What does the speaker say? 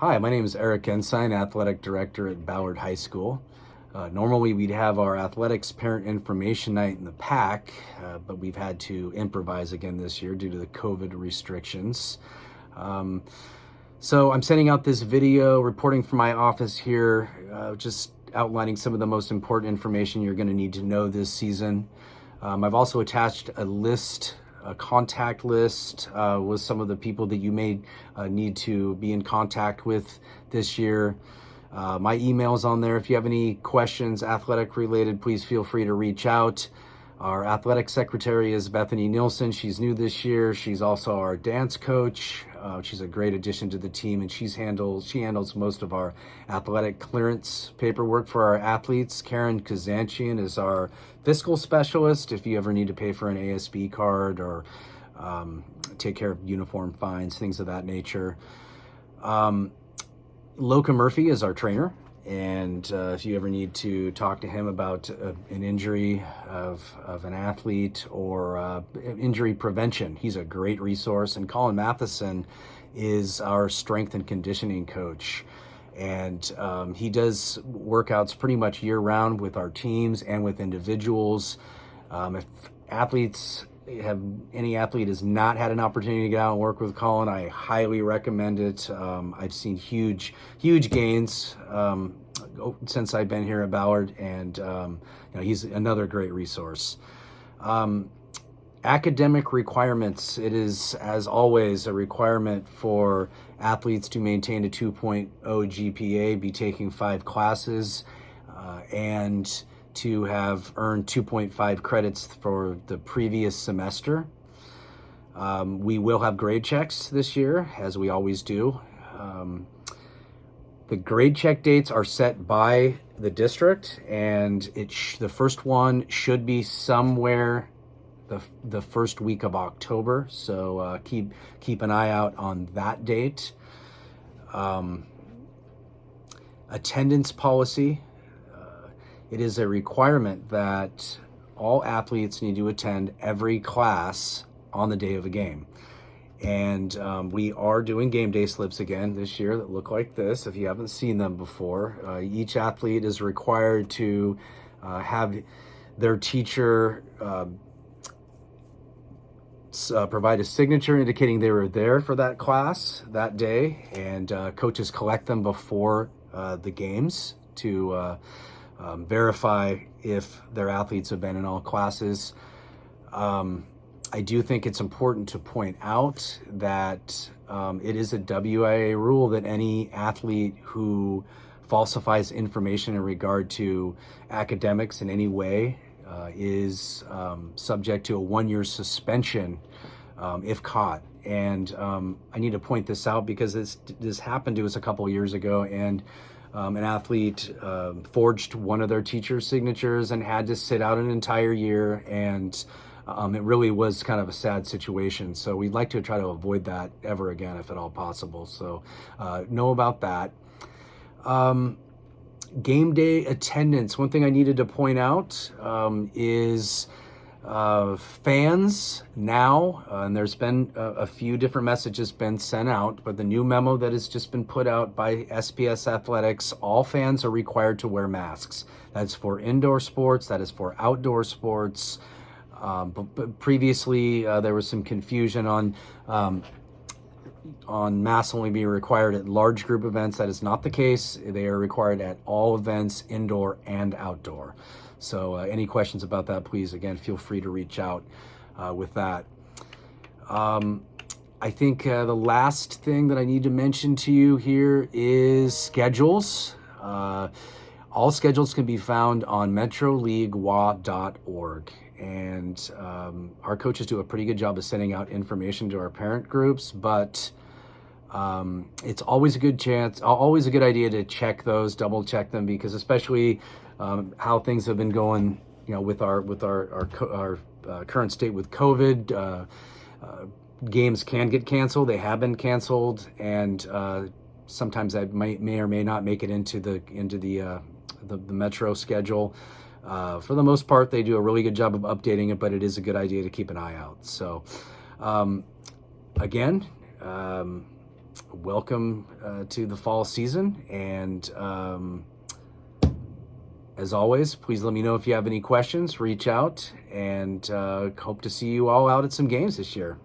Hi, my name is Eric Ensign, Athletic Director at Ballard High School. Normally, we'd have our athletics parent information night in the PAC, but we've had to improvise again this year due to the COVID restrictions. Um, so I'm sending out this video reporting from my office here, just outlining some of the most important information you're going to need to know this season. I've also attached a contact list with some of the people that you may need to be in contact with this year. My email's on there. If you have any questions, athletic related, please feel free to reach out. Our athletic secretary is Bethany Nielsen. She's new this year. She's also our dance coach. She's a great addition to the team, and she handles most of our athletic clearance paperwork for our athletes. Karen Kazanchian is our fiscal specialist. If you ever need to pay for an ASB card or take care of uniform fines, things of that nature. Loka Murphy is our trainer, and if you ever need to talk to him about an injury of an athlete or injury prevention, he's a great resource. And Colin Matheson is our strength and conditioning coach, and he does workouts pretty much year round with our teams and with individuals. If any athlete has not had an opportunity to get out and work with Colin, I highly recommend it. I've seen huge gains since I've been here at Ballard, and he's another great resource. Academic requirements. It is, as always, a requirement for athletes to maintain a 2.0 GPA, be taking 5 classes, and to have earned 2.5 credits for the previous semester. We will have grade checks this year, as we always do. The grade check dates are set by the district, and the first one should be somewhere the first week of October. So keep an eye out on that date. Attendance policy. It is a requirement that all athletes need to attend every class on the day of a game. And we are doing game day slips again this year that look like this. If you haven't seen them before, each athlete is required to have their teacher provide a signature indicating they were there for that class that day, and coaches collect them before the games to verify if their athletes have been in all classes. I do think it's important to point out that it is a WIA rule that any athlete who falsifies information in regard to academics in any way is subject to a 1-year suspension if caught. And I need to point this out because this happened to us a couple of years ago, and an athlete forged one of their teacher's signatures and had to sit out an entire year, and it really was kind of a sad situation. So we'd like to try to avoid that ever again if at all possible. So know about that. Game day attendance. One thing I needed to point out is fans now, and there's been a few different messages been sent out, but the new memo that has just been put out by SPS Athletics, all fans are required to wear masks. That's for indoor sports, that is for outdoor sports. But previously there was some confusion on masks only being required at large group events. That is not the case. They are required at all events, indoor and outdoor. So any questions about that, please, again, feel free to reach out with that. I think the last thing that I need to mention to you here is schedules. All schedules can be found on metroleaguewa.org. And our coaches do a pretty good job of sending out information to our parent groups, but it's always a good idea to check those, double check them, because especially how things have been going, with our current state with COVID, games can get canceled. They have been canceled, and sometimes that may or may not make it into the Metro schedule. For the most part, they do a really good job of updating it, but it is a good idea to keep an eye out. So again, welcome to the fall season. And as always, please let me know if you have any questions. Reach out, and hope to see you all out at some games this year.